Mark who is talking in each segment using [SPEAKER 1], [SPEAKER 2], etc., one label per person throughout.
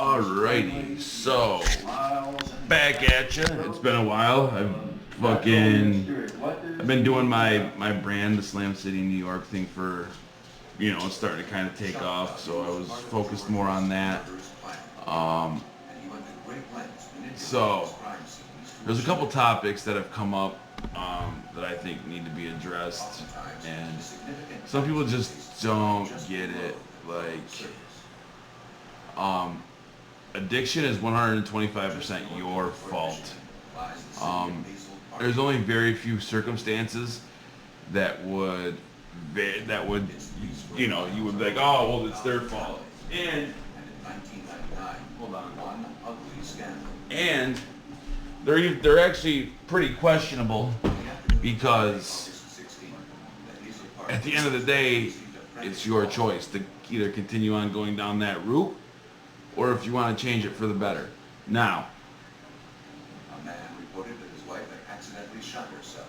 [SPEAKER 1] Alrighty, so back at you. It's been a while. I've been doing my brand, the Slam City, New York thing for, it's starting to kind of take off. So I was focused more on that. Um, so there's a couple topics that have come up that I think need to be addressed, and some people just don't get it. Addiction is 125% your fault. There's only very few circumstances that would, you would be like, oh, well, it's their fault. And hold on. And they're actually pretty questionable because at the end of the day, it's your choice to either continue on going down that route or if you want to change it for the better. Now,
[SPEAKER 2] a man reported that his wife had accidentally shot herself.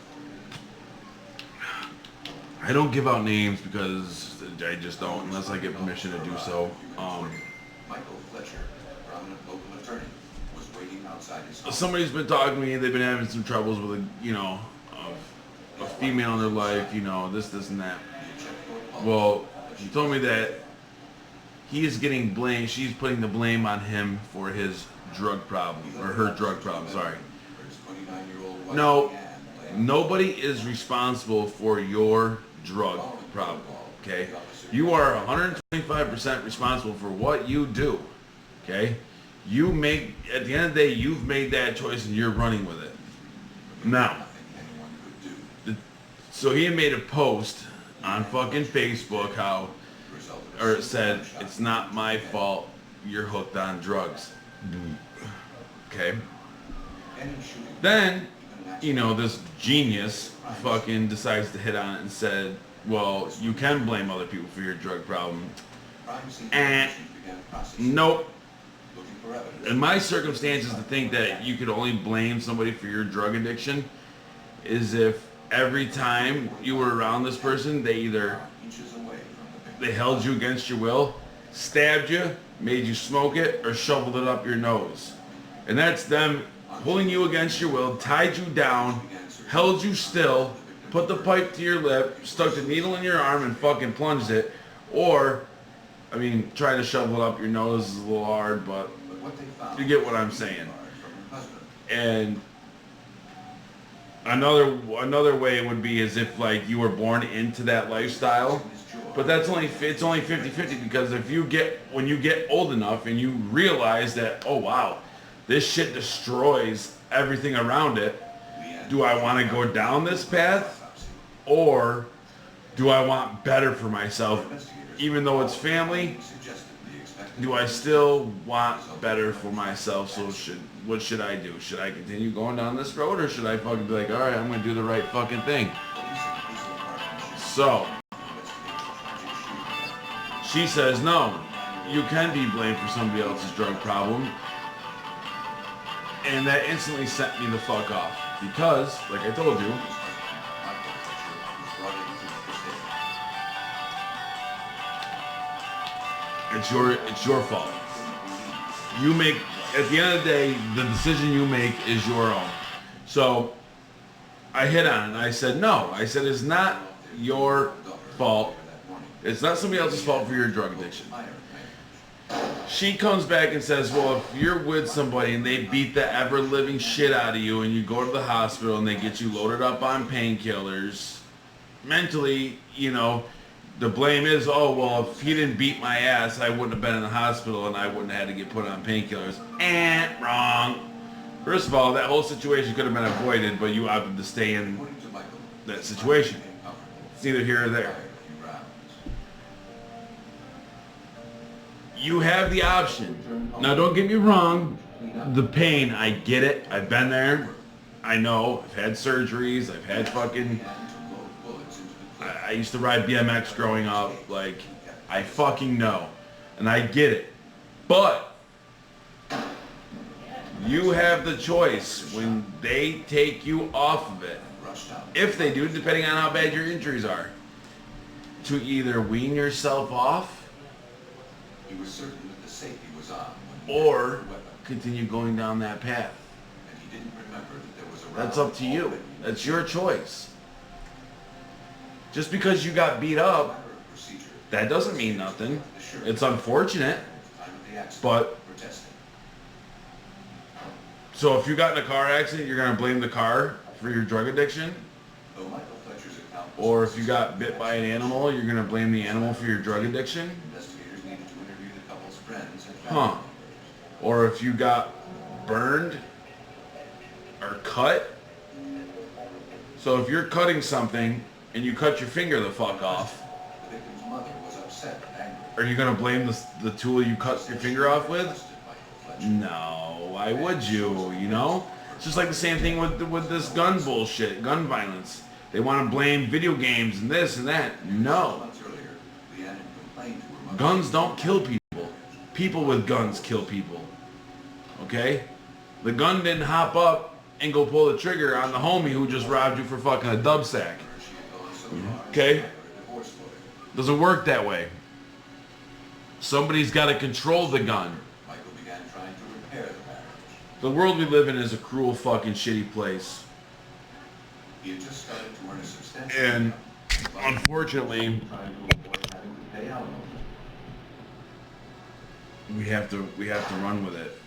[SPEAKER 1] I don't give out names because I just don't unless I get permission to do so.
[SPEAKER 2] Michael Fletcher, a prominent local attorney, was waiting outside his home.
[SPEAKER 1] Somebody's been talking to me. They've been having some troubles with a female in their life. This and that. Well, she told me that he is getting blamed. She's putting the blame on him for his drug problem, or her drug problem, sorry. No, nobody is responsible for your drug problem, okay? You are 125% responsible for what you do, okay? At the end of the day, you've made that choice and you're running with it. Now, so he had made a post on fucking Facebook or it said, it's not my fault you're hooked on drugs. Okay. Then, this genius fucking decides to hit on it and said, well, you can blame other people for your drug problem. And nope. In my circumstances, to think that you could only blame somebody for your drug addiction is if every time you were around this person, they held you against your will, stabbed you, made you smoke it, or shoveled it up your nose. And that's them pulling you against your will, tied you down, held you still, put the pipe to your lip, stuck the needle in your arm and fucking plunged it. Or, trying to shovel it up your nose is a little hard, but you get what I'm saying. And another way would be as if you were born into that lifestyle. But it's only 50-50 because when you get old enough and you realize that, oh wow, this shit destroys everything around it. Do I want to go down this path? Or do I want better for myself? Even though it's family, do I still want better for myself? So what should I do? Should I continue going down this road or should I fucking be like, all right, I'm going to do the right fucking thing? So she says, no, you can be blamed for somebody else's drug problem. And that instantly sent me the fuck off. Because, like I told you, it's your fault. At the end of the day, the decision you make is your own. So I hit on it and I said, no. I said, it's not your fault. It's not somebody else's fault for your drug addiction. She comes back and says, well, if you're with somebody and they beat the ever-living shit out of you and you go to the hospital and they get you loaded up on painkillers, mentally, the blame is, oh, well, if he didn't beat my ass, I wouldn't have been in the hospital and I wouldn't have had to get put on painkillers. Wrong. First of all, that whole situation could have been avoided, but you opted to stay in that situation. It's neither here or there. You have the option. Now, don't get me wrong. The pain, I get it. I've been there. I know. I've had surgeries. I've had fucking... I used to ride BMX growing up. I fucking know. And I get it. But you have the choice when they take you off of it, if they do, depending on how bad your injuries are, to either wean yourself off
[SPEAKER 2] He was certain that the safety was on when
[SPEAKER 1] or continue going down that path.
[SPEAKER 2] And he didn't remember that there was a
[SPEAKER 1] That's
[SPEAKER 2] round
[SPEAKER 1] up to you.
[SPEAKER 2] already in the
[SPEAKER 1] That's your choice. Just because you got beat up,
[SPEAKER 2] matter of procedure.
[SPEAKER 1] that doesn't mean nothing. It's unfortunate,
[SPEAKER 2] Time of the accident
[SPEAKER 1] but
[SPEAKER 2] for testing.
[SPEAKER 1] so if you got in a car accident, you're gonna blame the car for your drug addiction?
[SPEAKER 2] Though Michael Fletcher's account was
[SPEAKER 1] Or if you got bit by an animal, you're gonna blame the animal for your drug addiction?
[SPEAKER 2] investigators needed to interview the couple's friends and
[SPEAKER 1] Huh.
[SPEAKER 2] family members.
[SPEAKER 1] Or if you got burned or cut? So if you're cutting something and you cut your finger the fuck off,
[SPEAKER 2] The victim's mother was upset and angry.
[SPEAKER 1] are you gonna blame the tool you cut your finger off with?
[SPEAKER 2] Trusted Michael Fletcher.
[SPEAKER 1] No, why would you? You know, it's just like the same thing with this gun bullshit, gun violence. They want to blame video games and this and that. No,
[SPEAKER 2] Months earlier, Leanne had complained to her mother.
[SPEAKER 1] guns don't kill people. People with guns kill people. Okay, the gun didn't hop up and go pull the trigger on the homie who just robbed you for fucking a dub sack.
[SPEAKER 2] She had gone so far as
[SPEAKER 1] Okay.
[SPEAKER 2] to hire a divorce lawyer.
[SPEAKER 1] Doesn't work that way. Somebody's got to control the gun.
[SPEAKER 2] Michael began trying to repair the marriage.
[SPEAKER 1] The world we live in is a cruel fucking shitty place.
[SPEAKER 2] He had just started to earn a substantial
[SPEAKER 1] And
[SPEAKER 2] income,
[SPEAKER 1] unfortunately,
[SPEAKER 2] trying to avoid having to pay alimony.
[SPEAKER 1] we have to run with it.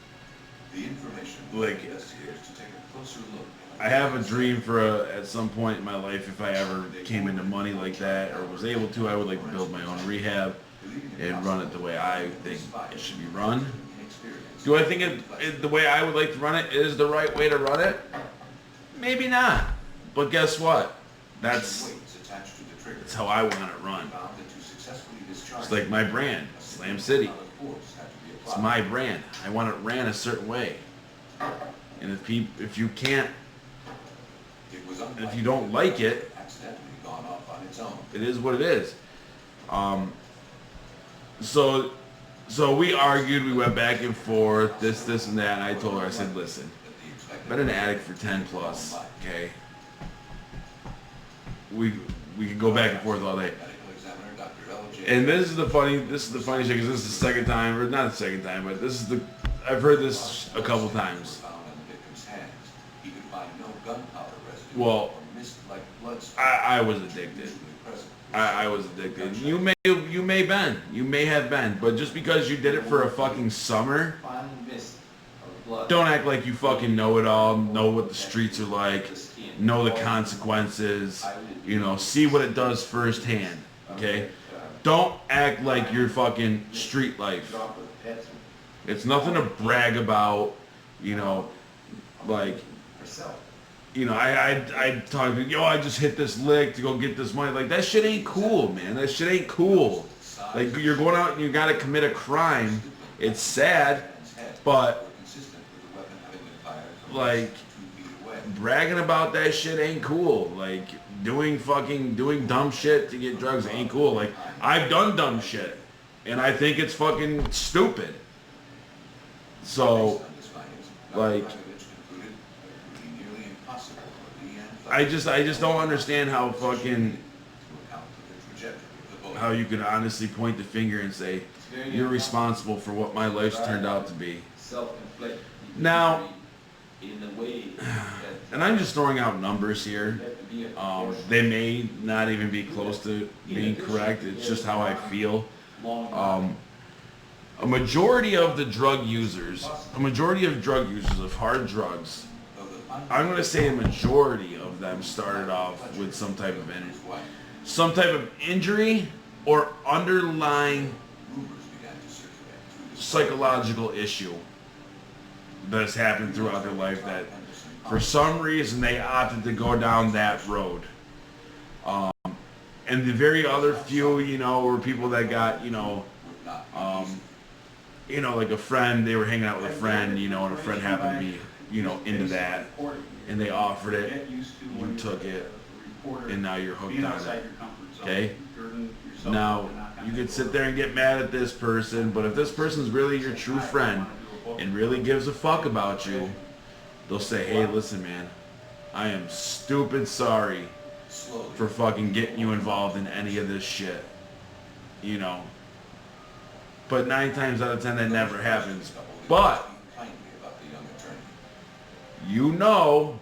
[SPEAKER 2] The information
[SPEAKER 1] Like,
[SPEAKER 2] led investigators to take a closer look.
[SPEAKER 1] I have a dream at some point in my life, if I ever came into money like that or was able to, I would like to build my own rehab and run it the way I think it should be run. Do I think the way I would like to run it is the right way to run it? Maybe not. But guess what? That's how I want it run. It's like my brand, Slam City. It's my brand. I want it ran a certain way. And if you can't, if you don't like it, it is what it is. So we argued, we went back and forth, this and that, and I told her, I said, listen, I've been an addict for 10 plus, okay? We can go back and forth all day. And this is the funny shit, because this is the second time, or not the second time, but I've heard this a couple times. Well, I was addicted. I was addicted. You may have been, but just because you did it for a fucking summer, don't act like you fucking know it all, know what the streets are like, know the consequences, see what it does firsthand, okay? Don't act like you're fucking street life. It's nothing to brag about, like, I talk to yo, I just hit this lick to go get this money. Like, that shit ain't cool, man. That shit ain't cool. Like, you're going out and you gotta commit a crime. It's sad, but, like, bragging about that shit ain't cool. Like, doing dumb shit to get drugs ain't cool. Like, I've done dumb shit, and I think it's fucking stupid. So, like, I just don't understand how you can honestly point the finger and say you're responsible for what my life's turned out to be. Now, and I'm just throwing out numbers here. They may not even be close to being correct. It's just how I feel. A majority of drug users of hard drugs, I'm going to say a majority of them started off with some type of injury or underlying psychological issue that's happened throughout their life that for some reason they opted to go down that road. And the very other few, were people that got, like a friend, they were hanging out with a friend, and a friend happened to be, into that, and they offered it, you took it, and now you're hooked on it, okay? Now, you could sit there and get mad at this person, but if this person's really your true friend and really gives a fuck about you, they'll say, hey, listen, man, I am stupid sorry for fucking getting you involved in any of this shit, But 9 times out of 10, that never happens. But you know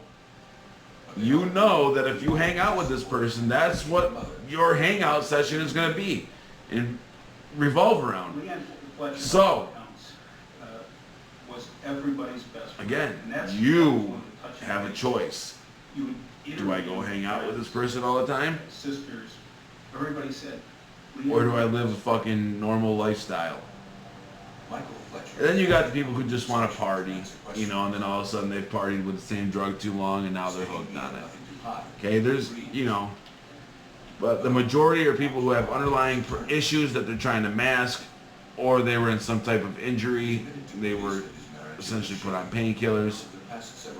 [SPEAKER 1] that if you hang out with this person, that's what your hangout session is going to be and revolve around. So,
[SPEAKER 3] was everybody's best friend.
[SPEAKER 1] Again,
[SPEAKER 3] And that's
[SPEAKER 1] you have a
[SPEAKER 3] base.
[SPEAKER 1] choice.
[SPEAKER 3] You would
[SPEAKER 1] Do I go hang out with this person all the time?
[SPEAKER 3] Sisters, everybody said.
[SPEAKER 1] Or do I live a fucking normal lifestyle? And then you got the people who just want to party, you know, and then all of a sudden they've partied with the same drug too long and now they're hooked on it. Okay, there's, you know, but the majority are people who have underlying issues that they're trying to mask, or they were in some type of injury, they were essentially put on painkillers,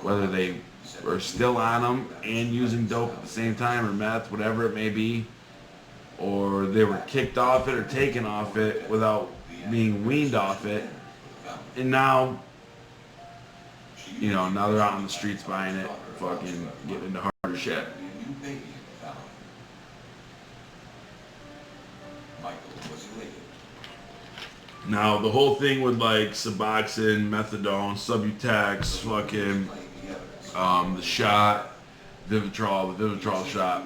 [SPEAKER 1] whether they were still on them and using dope at the same time, or meth, whatever it may be, or they were kicked off it or taken off it without being weaned off it, and now, you know, now they're out on the streets buying it, fucking getting into harder shit. Now, the whole thing with like Suboxone, methadone, Subutex, fucking the shot, Vivitrol, the Vivitrol shot.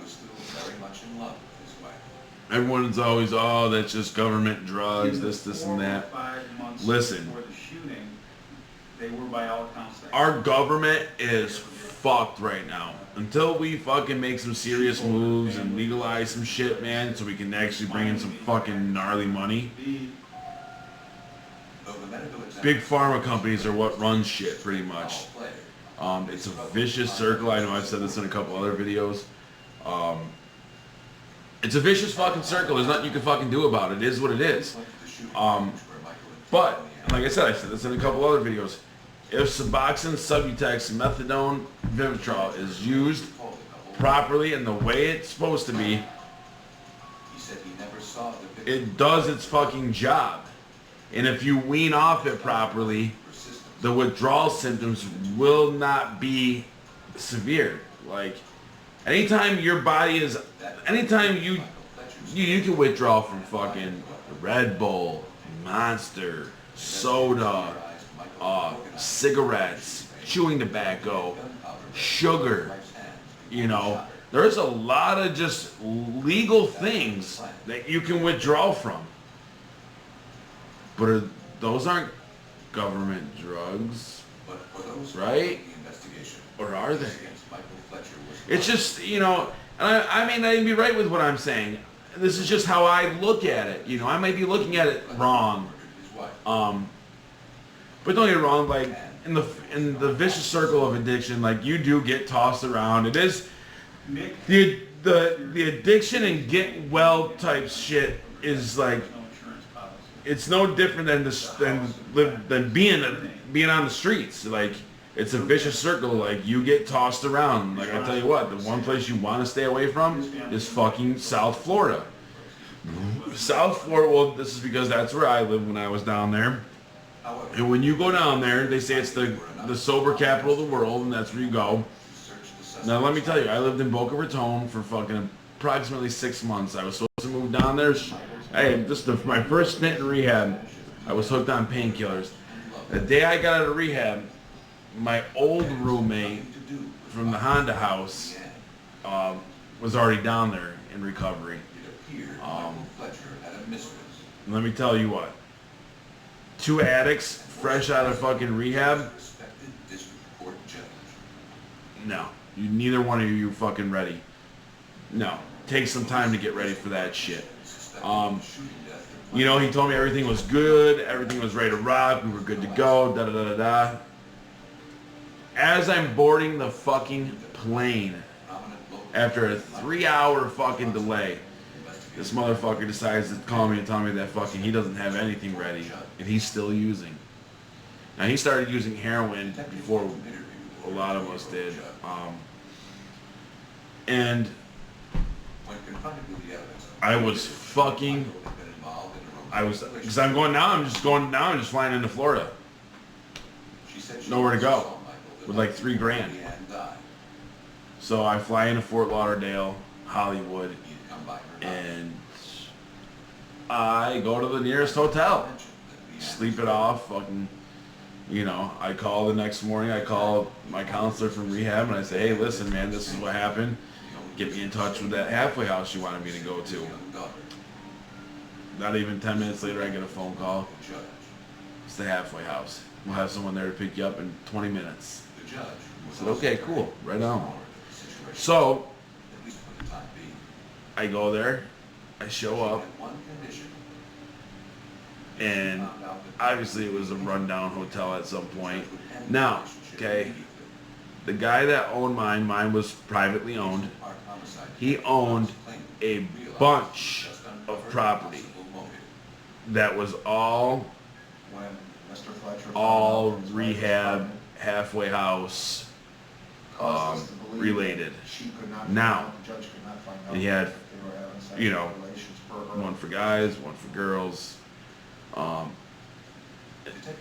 [SPEAKER 1] Everyone's always, oh, that's just government drugs, this, and that. Listen,
[SPEAKER 3] before the shooting, they were by all accounts.
[SPEAKER 1] Our government is fucked right now. Until we fucking make some serious moves and legalize some shit, man, so we can actually bring in some fucking gnarly money. Big pharma companies are what run shit, pretty much. It's a vicious circle. I know I've said this in a couple other videos. It's a vicious fucking circle. There's nothing you can fucking do about it. It is what it is. But, like I said this in a couple other videos. If Suboxone, Subutex, methadone, Vivitrol is used properly and the way it's supposed to be, it does its fucking job. And if you wean off it properly, the withdrawal symptoms will not be severe. Like, anytime your body is, anytime you can withdraw from fucking Red Bull, Monster, soda, cigarettes, chewing tobacco, sugar, you know, there's a lot of just legal things that you can withdraw from. But those aren't government drugs, right? Or are they? It's just, you know, and I may not even be right with what I'm saying. This is just how I look at it. You know, I may be looking at it wrong. But don't get it wrong, like, in the vicious circle of addiction, like, you do get tossed around. It is the addiction and get well type shit is like, it's no different than being on the streets. Like, it's a vicious circle. Like, you get tossed around. Like, I tell you what, the one place you want to stay away from is fucking South Florida. South Florida, well, this is because that's where I lived when I was down there. And when you go down there, they say it's the sober capital of the world, and that's where you go. Now, let me tell you, I lived in Boca Raton for fucking approximately 6 months. I was supposed to move down there. Hey, this is my first stint in rehab. I was hooked on painkillers. The day I got out of rehab, my old roommate from the Honda house was already down there in recovery. Let me tell you what. 2 addicts fresh out of fucking rehab? No. Neither one of you fucking ready. No. Take some time to get ready for that shit. You know, he told me everything was good, everything was ready to rock, we were good to go, da-da-da-da-da. As I'm boarding the fucking plane, after a 3-hour fucking delay, this motherfucker decides to call me and tell me that fucking he doesn't have anything ready, and he's still using. Now, he started using heroin before a lot of us did, and because I'm just flying into Florida. Nowhere to go. With like $3 grand. So I fly into Fort Lauderdale, Hollywood, and I go to the nearest hotel. Sleep it off, fucking You know, I call the next morning, I call my counselor from rehab and I say, hey, listen, man, this is what happened. Get me in touch with that halfway house you wanted me to go to. Not even 10 minutes later, I get a phone call. It's the halfway house. We'll have someone there to pick you up in 20 minutes. I said, okay, cool, right on. So, I go there, I show up, and obviously it was a rundown hotel at some point. Now, okay, the guy that owned mine was privately owned. He owned a bunch of property that was all rehab, halfway house related. Now, he had, you know, one for guys, one for girls.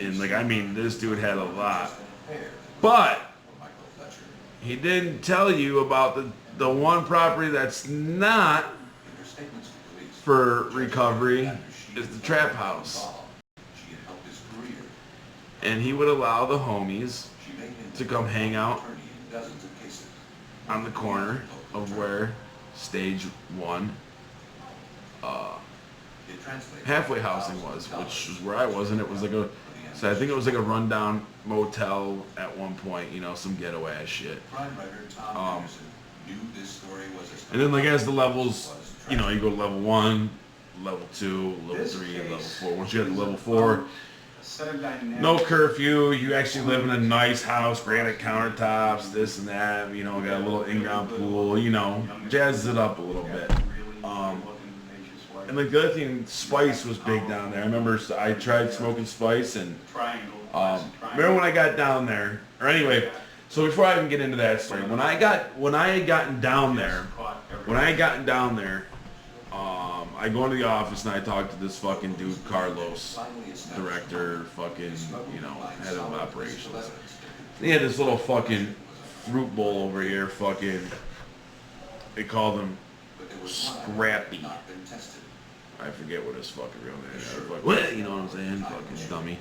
[SPEAKER 1] And like, I mean, this dude had a lot. But he didn't tell you about the one property that's not for recovery is the trap house. And he would allow the homies to come hang out on the corner of where stage 1 halfway housing was, which was where I was, and it was like so I think it was like a rundown motel at one point, you know, some ghetto ass shit. And then like as the levels, you know, you go to level 1, level 2, level 3, level 4. Once you get to level 4, no curfew, you actually live in a nice house, granite countertops, this and that, you know, got a little in-ground pool, you know, jazzes it up a little bit. And like the other thing, spice was big down there. I remember I tried smoking spice, and remember when I got down there, or anyway, so before I even get into that story, when I had gotten down there, I go into the office and I talk to this fucking dude, Carlos, director, fucking, you know, head of operations. He had this little fucking fruit bowl over here, fucking, they called him Scrappy. I forget what his fucking real name is. Like, what? You know what I'm saying? Fucking dummy.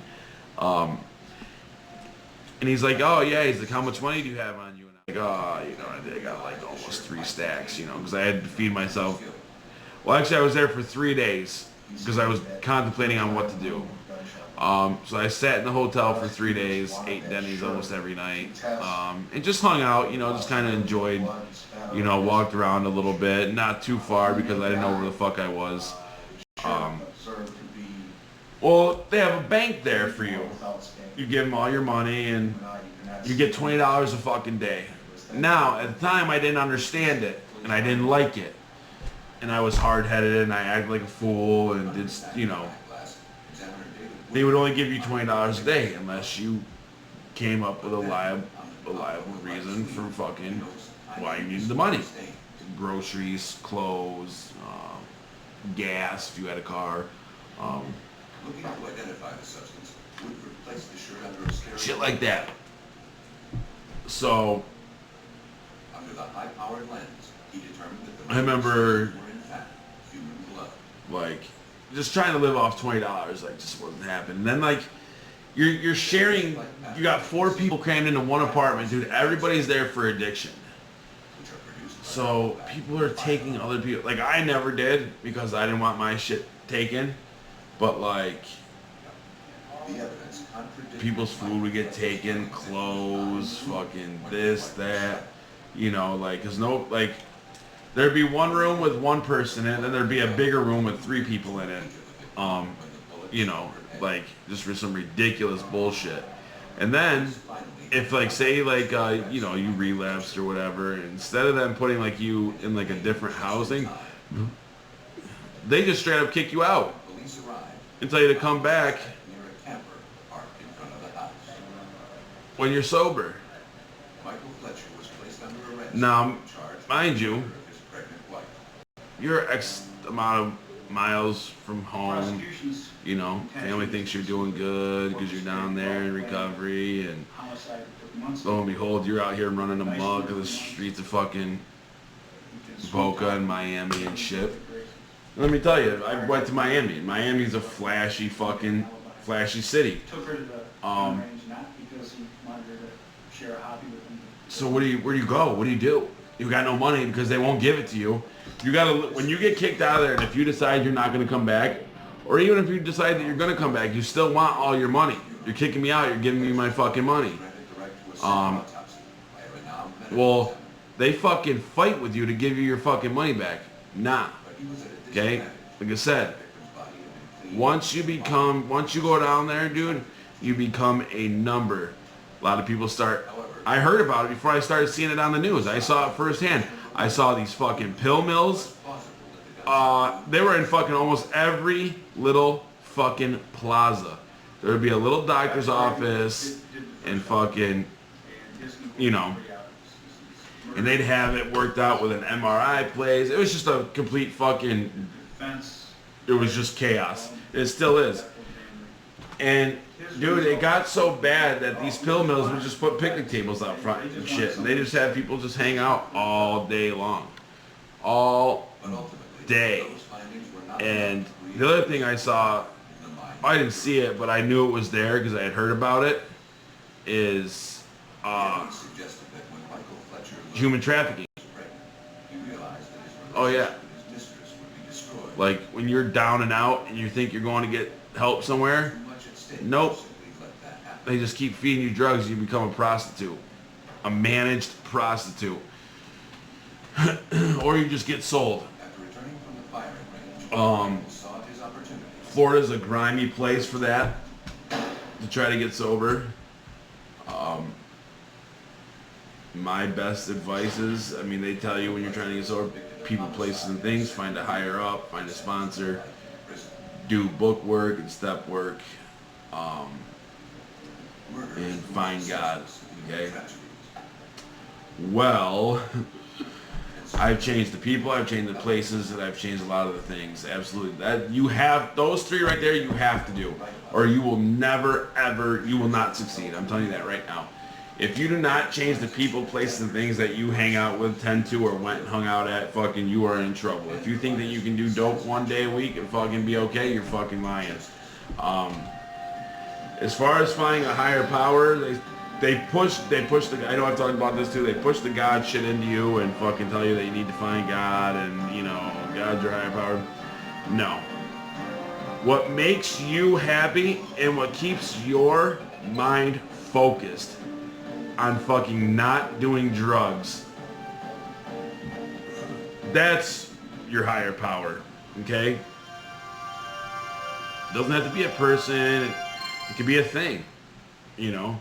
[SPEAKER 1] And he's like, oh yeah, he's like, how much money do you have on you? And I'm like, oh, you know, I got like almost 3 stacks, you know, because I had to feed myself. Well, actually, I was there for 3 days because I was contemplating on what to do. So I sat in the hotel for 3 days, ate Denny's almost every night, and just hung out, you know, just kind of enjoyed, you know, walked around a little bit, not too far because I didn't know where the fuck I was. Well, they have a bank there for you. You give them all your money and you get $20 a fucking day. Now, at the time, I didn't understand it and I didn't like it. And I was hard-headed and I acted like a fool and did, you know. They would only give you $20 a day unless you came up with a reliable reason for fucking why you needed the money. Groceries, clothes, gas if you had a car. Shit like that. So I remember like just trying to live off $20, like just wasn't happening. And then like you're sharing, you got 4 people crammed into one apartment, dude. Everybody's there for addiction. So people are taking other people. Like I never did because I didn't want my shit taken. But like people's food would get taken, clothes, fucking this, that, you know, like, cause no, like, there'd be one room with one person in it, and then there'd be a bigger room with 3 people in it. You know, like, just for some ridiculous bullshit. And then, if like, say like, you know, you relapsed or whatever, instead of them putting like you in like a different housing, they just straight up kick you out and tell you to come back when you're sober. Now, mind you, you're X amount of miles from home, you know, family thinks you're doing good because you're down there in recovery, and lo and behold, you're out here running amok in the streets of fucking Boca and Miami and shit. Let me tell you, I went to Miami. Miami's a flashy fucking flashy city.
[SPEAKER 3] Took her to the gun range not because he wanted her to share a hobby with him.
[SPEAKER 1] So where do you go? What do? You got no money because they won't give it to you. You gotta, when you get kicked out of there, and if you decide you're not gonna come back, or even if you decide that you're gonna come back, you still want all your money. You're kicking me out. You're giving me my fucking money. Well, they fucking fight with you to give you your fucking money back. Nah. Okay? Like I said, once you go down there, dude, you become a number. A lot of people start, I heard about it before I started seeing it on the news. I saw it firsthand. I saw these fucking pill mills. They were in fucking almost every little fucking plaza. There would be a little doctor's office and fucking, you know, and they'd have it worked out with an MRI place. It was just a complete fucking, it was just chaos. It still is. And dude, it got so bad that these pill mills would just put picnic tables out front and shit. And they just have people just hang out all day long. All day. And the other thing I saw, I didn't see it, but I knew it was there because I had heard about it, is human trafficking. Oh yeah. Like when you're down and out and you think you're going to get help somewhere, nope. They just keep feeding you drugs. You become a prostitute, a managed prostitute, or you just get sold. Florida's a grimy place for that, to try to get sober. My best advice is, I mean, they tell you when you're trying to get sober, people, places, and things, find a higher up, find a sponsor, do book work and step work, and find God, okay? Well, I've changed the people, I've changed the places, and I've changed a lot of the things. Absolutely. That you have, those three right there, you have to do, or you will never, ever, you will not succeed. I'm telling you that right now. If you do not change the people, places, and things that you hang out with, tend to, or went and hung out at, fucking, you are in trouble. If you think that you can do dope one day a week and fucking be okay, you're fucking lying. As far as finding a higher power, they push the, I know I've talked about this too, they push the God shit into you and fucking tell you that you need to find God and, you know, God's your higher power. No. What makes you happy and what keeps your mind focused on fucking not doing drugs, that's your higher power, okay? Doesn't have to be a person, it could be a thing, you know?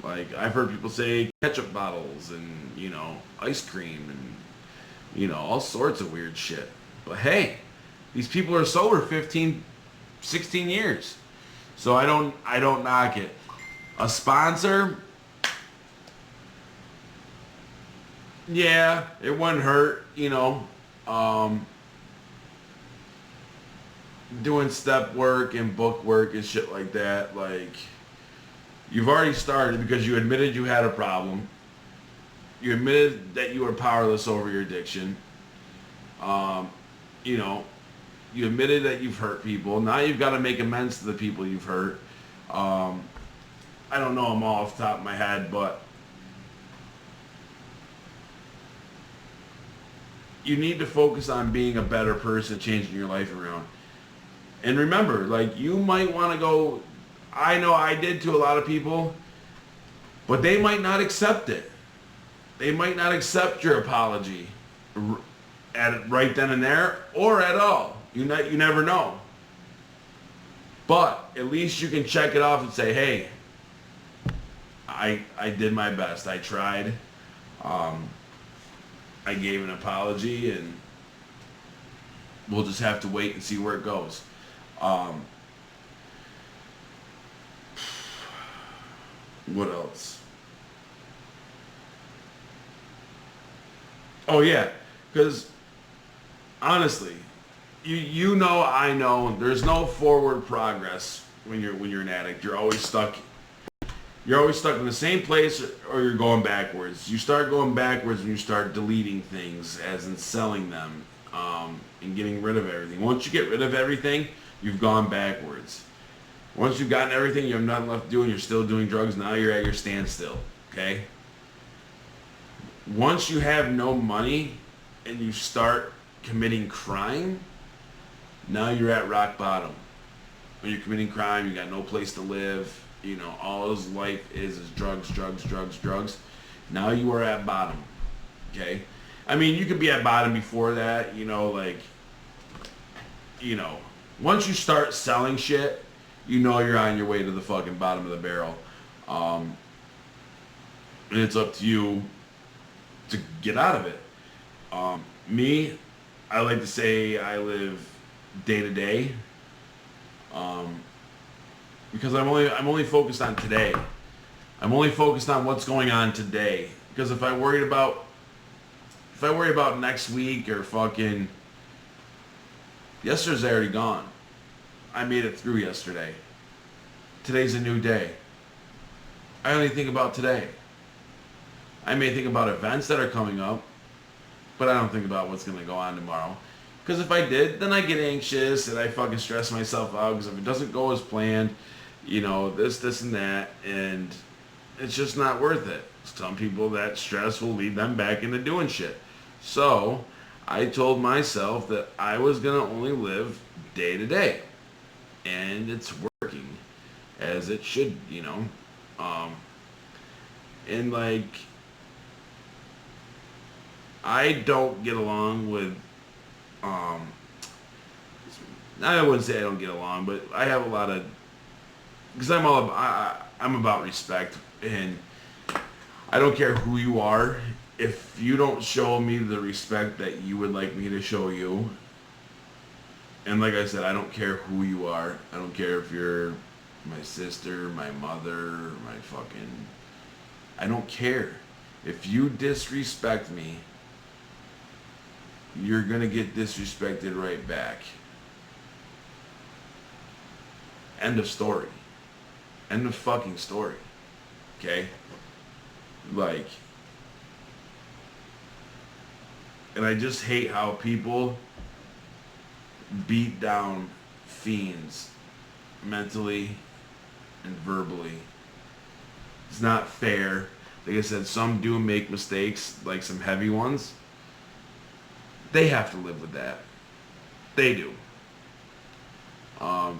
[SPEAKER 1] Like, I've heard people say ketchup bottles and, you know, ice cream and, you know, all sorts of weird shit. But hey, these people are sober 15, 16 years. So I don't knock it. A sponsor, yeah, it wouldn't hurt, you know, doing step work and book work and shit like that. Like, you've already started because you admitted you had a problem. You admitted that you were powerless over your addiction. You know, you admitted that you've hurt people. Now you've got to make amends to the people you've hurt. I don't know them all off the top of my head, but you need to focus on being a better person, changing your life around. And remember, like, you might want to go, I know I did to a lot of people, but they might not accept it. They might not accept your apology right then and there, or at all. You never know. But at least you can check it off and say, hey, I did my best. I tried. I gave an apology, and we'll just have to wait and see where it goes. What else? Oh yeah, because honestly, you know, I know, there's no forward progress when you're an addict. You're always stuck. You're always stuck in the same place, or you're going backwards. You start going backwards when you start deleting things, as in selling them, and getting rid of everything. Once you get rid of everything, you've gone backwards. Once you've gotten everything, you have nothing left to do, and you're still doing drugs. Now you're at your standstill. Okay. Once you have no money, and you start committing crime, now you're at rock bottom. When you're committing crime, you got no place to live. You know, all his life is drugs, drugs, drugs, drugs. Now you are at bottom. Okay? I mean, you could be at bottom before that, you know, like, you know, once you start selling shit, you know you're on your way to the fucking bottom of the barrel. And it's up to you to get out of it. Me, I like to say I live day to day. Because I'm only focused on today. I'm only focused on what's going on today. Because if I worry about next week or fucking yesterday's already gone. I made it through yesterday. Today's a new day. I only think about today. I may think about events that are coming up, but I don't think about what's going to go on tomorrow. Because if I did, then I get anxious and I fucking stress myself out because if it doesn't go as planned, you know, this and that, and it's just not worth it. Some people, that stress will lead them back into doing shit. So I told myself that I was going to only live day to day. And it's working as it should, you know. And like, I don't get along with, I wouldn't say I don't get along, but I have a lot of, because I'm about respect, and I don't care who you are. If you don't show me the respect that you would like me to show you, and like I said, I don't care who you are. I don't care if you're my sister, my mother, my fucking, I don't care. If you disrespect me, you're gonna get disrespected right back. End of story. End of fucking story. Okay? Like, and I just hate how people beat down fiends mentally and verbally. It's not fair. Like I said, some do make mistakes, like some heavy ones. They have to live with that. They do. I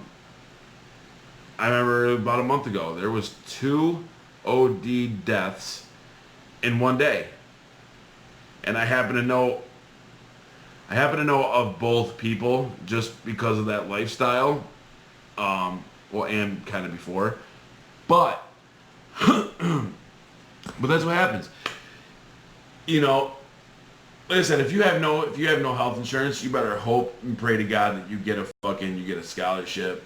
[SPEAKER 1] remember about a month ago, there was 2 OD deaths in one day. And I happen to know of both people just because of that lifestyle. Well, and kind of before. But that's what happens. You know, like I said, if you have no health insurance, you better hope and pray to God that you get a scholarship,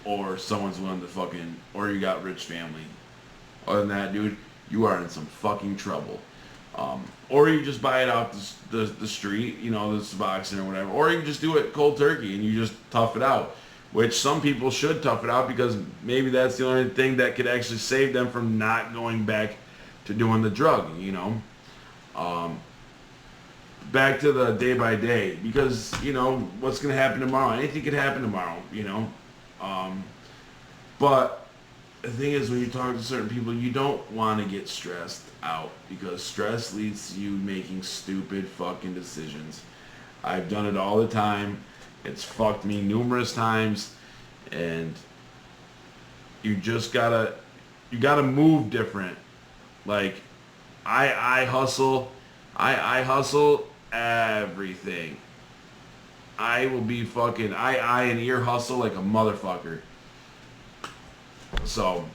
[SPEAKER 1] or someone's willing to or you got rich family. Other than that, dude, you are in some fucking trouble. Or you just buy it off the street, you know, the Suboxone or whatever. Or you just do it cold turkey and you just tough it out. Which some people should tough it out because maybe that's the only thing that could actually save them from not going back to doing the drug, you know. Back to the day by day, because, you know, what's going to happen tomorrow? Anything could happen tomorrow, you know. But the thing is, when you talk to certain people, you don't want to get stressed out because stress leads to you making stupid fucking decisions. I've done it all the time. It's fucked me numerous times, and you just gotta move different. Like, I hustle everything. I will be fucking eye and ear hustle like a motherfucker. So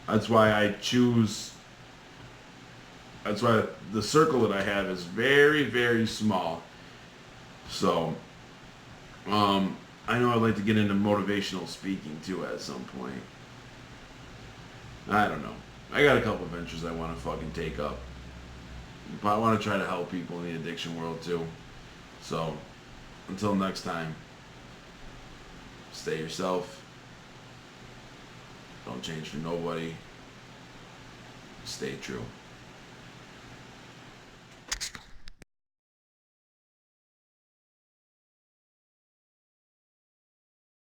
[SPEAKER 1] that's why the circle that I have is very, very small. So I know I'd like to get into motivational speaking too at some point. I don't know. I got a couple ventures I want to fucking take up. But I want to try to help people in the addiction world too. So until next time, stay yourself. Don't change for nobody. Stay true.